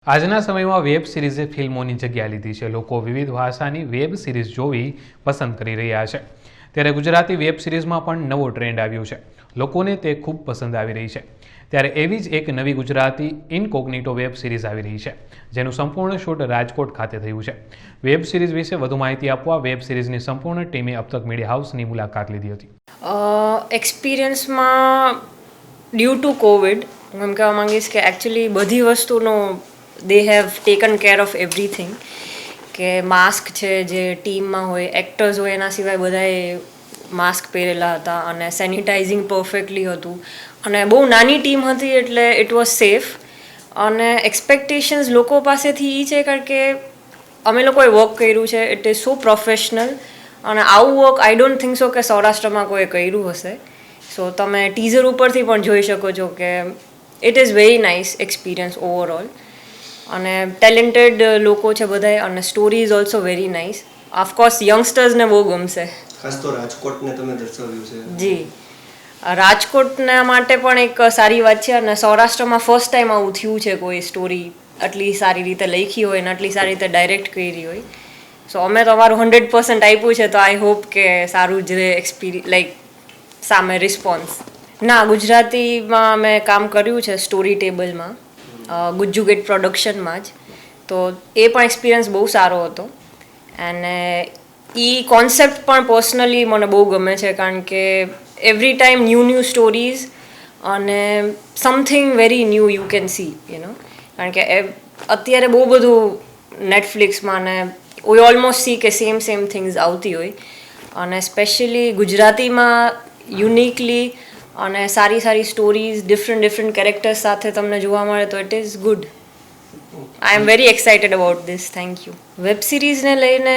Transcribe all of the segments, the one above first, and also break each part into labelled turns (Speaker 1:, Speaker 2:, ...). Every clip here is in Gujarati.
Speaker 1: આજના સમયમાં વેબ સિરીઝે ફિલ્મોની જગ્યા લીધી છે. લોકો વિવિધ ભાષાની વેબ સિરીઝ જોવી પસંદ કરી રહ્યા છે. ત્યારે ગુજરાતી વેબ સિરીઝમાં પણ નવો ટ્રેન્ડ આવ્યો છે. લોકોને તે ખૂબ પસંદ આવી રહી છે. ત્યારે એવી જ એક નવી ગુજરાતી ઇનકોગ્નિટો વેબ સિરીઝ આવી રહી છે, જેનું સંપૂર્ણ શૂટ રાજકોટ ખાતે થયું છે. વેબ સિરીઝ વિશે વધુ માહિતી આપવા વેબ સિરીઝની સંપૂર્ણ ટીમે અબતક મીડિયા હાઉસની મુલાકાત લીધી હતી.
Speaker 2: એક્સપિરિયન્સમાં ડ્યુ ટુ કોવિડ હું એમ કહેવા માંગીશ કે એકચ્યુઅલી બધી વસ્તુનો they have taken care of everything. કે માસ્ક છે જે ટીમમાં હોય, એક્ટર્સ હોય, એના સિવાય બધાએ માસ્ક પહેરેલા હતા અને સેનિટાઇઝિંગ પરફેક્ટલી હતું અને બહુ નાની ટીમ હતી એટલે ઇટ વોઝ સેફ. અને એક્સપેક્ટેશન્સ લોકો પાસેથી એ છે કારણ કે અમે લોકોએ વર્ક કર્યું છે, ઇટ ઇઝ સો પ્રોફેશનલ અને આવું work I don't think so કે સૌરાષ્ટ્રમાં કોઈ કર્યું હશે. સો તમે ટીઝર ઉપરથી પણ જોઈ શકો છો કે it is very nice experience overall. અને ટેલેન્ટેડ લોકો છે બધાય અને story is also very nice. Of course યંગસ્ટર્સને બહુ ગમશે.
Speaker 3: ખાસ તો રાજકોટને તમે દર્શાવ્યું છે.
Speaker 2: જી, રાજકોટના માટે પણ એક સારી વાત છે અને સૌરાષ્ટ્રમાં ફર્સ્ટ ટાઈમ આવું થયું છે કોઈ સ્ટોરી આટલી સારી રીતે લખી હોય અને આટલી સારી રીતે ડાયરેક્ટ કરી હોય. સો અમે તો અમારું 100% આપ્યું છે, તો આઈ હોપ કે સારું જ રહે લાઈક સામે રિસ્પોન્સ. ના, ગુજરાતીમાં મેં કામ કર્યું છે સ્ટોરી ટેબલમાં, ગુજ્જુ ગેટ પ્રોડક્શનમાં જ. તો એ પણ એક્સપિરિયન્સ બહુ સારો હતો અને એ કોન્સેપ્ટ પણ પર્સનલી મને બહુ ગમે છે કારણ કે એવરી ટાઈમ ન્યૂ સ્ટોરીઝ અને something very new you can see કારણ કે અત્યારે બહુ બધું નેટફ્લિક્સમાં ને વી ઓલમોસ્ટ સી કે સેમ થિંગ્સ આવતી હોય અને સ્પેશિયલી ગુજરાતીમાં યુનિકલી અને સારી સ્ટોરીઝ ડિફરન્ટ કેરેક્ટર્સ સાથે તમને જોવા મળે તો it is good. I am very excited about this. Thank you. Web સિરીઝને લઈને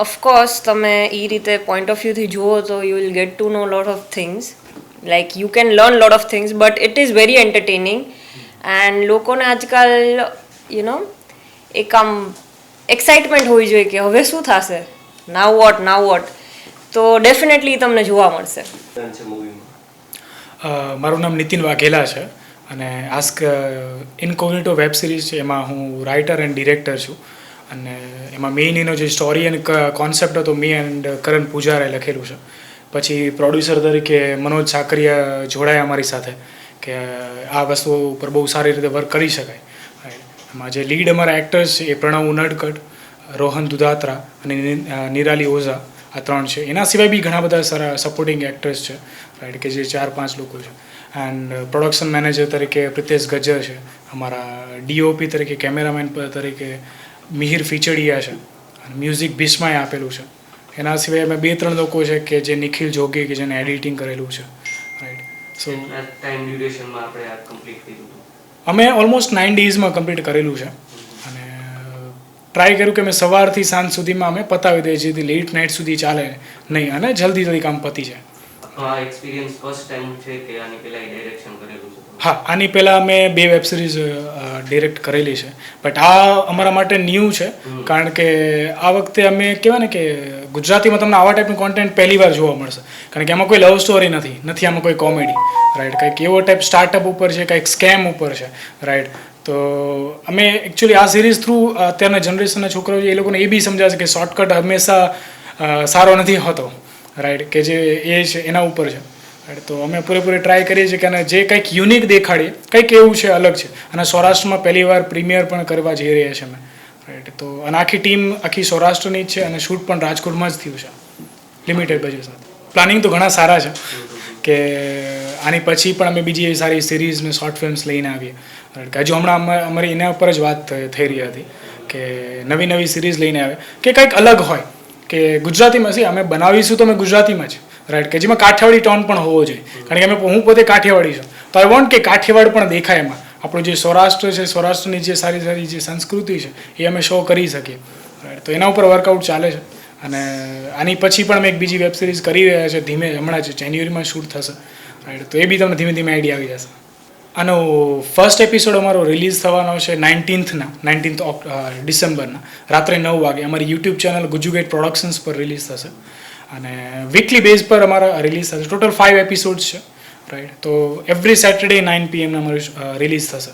Speaker 2: ઓફકોર્સ તમે એ રીતે પોઈન્ટ ઓફ વ્યૂથી જુઓ તો you will get to know lot of things, like you can learn lot of things, but it is very entertaining and લોકોને આજકાલ એક આમ એક્સાઇટમેન્ટ હોવી જોઈએ કે હવે શું થશે, નાવ વોટ, તો ડેફિનેટલી તમને જોવા મળશે.
Speaker 4: મારું નામ નીતિન વાઘેલા છે અને આસ્ક ઇનકોગ્નિટો વેબ સિરીઝ છે એમાં હું રાઇટર એન્ડ ડિરેક્ટર છું. અને એમાં મેઇન એનો જે સ્ટોરી અને કોન્સેપ્ટ હતો મી એન્ડ કરણ પૂજારે લખેલું છે. પછી પ્રોડ્યુસર તરીકે મનોજ સાકરિયા જોડાયા અમારી સાથે કે આ વસ્તુ ઉપર બહુ સારી રીતે વર્ક કરી શકાય. એમાં જે લીડ અમારા એક્ટર્સ છે એ પ્રણવ ઉનડકટ, રોહન દુધાત્રા અને નિરાલી ઓઝા, આ 3 છે. એના સિવાય બી ઘણા બધા સારા સપોર્ટિંગ એક્ટર્સ છે, રાઈટ, કે જે 4-5 લોકો છે. એન્ડ પ્રોડક્શન મેનેજર તરીકે પ્રિતેશ ગજ્જર છે, અમારા ડીઓપી તરીકે કેમેરામેન તરીકે મિહિર ફીચડિયા છે અને મ્યુઝિક ભીષ્માએ આપેલું છે. એના સિવાય અમે 2-3 લોકો છે કે જે નિખિલ જોગી કે જેને એડિટિંગ કરેલું છે, રાઈટ. સો
Speaker 3: ટાઈમ ડ્યુરેશનમાં આપણે આ કમ્પ્લીટ કર્યું હતું.
Speaker 4: અમે ઓલમોસ્ટ 9 ડેઝમાં કમ્પ્લીટ કરેલું છે અને ટ્રાય કર્યું કે અમે સવારથી સાંજ સુધીમાં અમે પતાવી દઈએ જેથી લેટ નાઇટ સુધી ચાલે નહીં અને જલ્દી કામ પતી જાય.
Speaker 3: આ એક્સપિરિયન્સ ફર્સ્ટ ટાઈમ છે કે આની પહેલા ડાયરેક્શન કરેલું છે?
Speaker 4: હા, આની પહેલાં અમે 2 વેબ સિરીઝ ડિરેક્ટ કરેલી છે, બટ આ અમારા માટે ન્યૂ છે કારણ કે આ વખતે અમે કહેવાય ને કે ગુજરાતીમાં તમને આવા ટાઈપનું કોન્ટેન્ટ પહેલી વાર જોવા મળશે કારણ કે આમાં કોઈ લવ સ્ટોરી નથી આમાં કોઈ કોમેડી, રાઈટ. કંઈક એવો ટાઈપ સ્ટાર્ટઅપ ઉપર છે, કંઈક સ્કેમ ઉપર છે, રાઈટ. તો અમે એકચ્યુઅલી આ સિરીઝ થ્રુ અત્યારના જનરેશનના છોકરાઓ છે એ લોકોને એ બી સમજાશે કે શોર્ટકટ હંમેશા સારો નથી હોતો, રાઈટ, કે જે એ છે એના ઉપર છે, રાઈટ. તો અમે પૂરેપૂરી ટ્રાય કરીએ છીએ કે અને જે કંઈક યુનિક દેખાડીએ, કંઈક એવું છે અલગ છે અને સૌરાષ્ટ્રમાં પહેલી વાર પ્રીમિયર પણ કરવા જઈ રહ્યા છે અમે, રાઈટ. તો અને આખી ટીમ આખી સૌરાષ્ટ્રની જ છે અને શૂટ પણ રાજકોટમાં જ થયું છે લિમિટેડ બજેટ સાથે. પ્લાનિંગ તો ઘણા સારા છે કે આની પછી પણ અમે બીજી સારી સિરીઝ ને શોર્ટ ફિલ્મ્સ લઈને આવીએ, રાઈટ. હજુ હમણાં અમારી એના ઉપર જ વાત થઈ રહી હતી કે નવી સિરીઝ લઈને આવે કે કંઈક અલગ હોય કે ગુજરાતીમાં છે અમે બનાવીશું તો અમે ગુજરાતીમાં જ, રાઈટ, કે જેમાં કાઠિયાવાડી ટોન પણ હોવો જોઈએ કારણ કે હું પોતે કાઠિયાવાડી છું, તો આઈ વોન્ટ કે કાઠિયાવાડ પણ દેખાય એમાં. આપણું જે સૌરાષ્ટ્ર છે, સૌરાષ્ટ્રની જે સારી જે સંસ્કૃતિ છે એ અમે શો કરી શકીએ, રાઈટ. તો એના ઉપર વર્કઆઉટ ચાલે છે અને આની પછી પણ અમે એક બીજી વેબ સિરીઝ કરી રહ્યા છે હમણાં જ જાન્યુઆરીમાં શૂટ થશે, રાઈટ. તો એ બી તમને ધીમે આઈડિયા આવી જશે. આનો ફર્સ્ટ એપિસોડ અમારો રિલીઝ થવાનો છે 19th ડિસેમ્બરના રાત્રે 9 વાગે અમારી YouTube channel Gujju Get Productions પર રિલીઝ થશે અને વીકલી બેઝ પર અમારા રિલીઝ થશે. ટોટલ 5 એપિસોડ્સ છે, રાઈટ. તો એવરી સેટરડે 9 PM અમારું રિલીઝ થશે.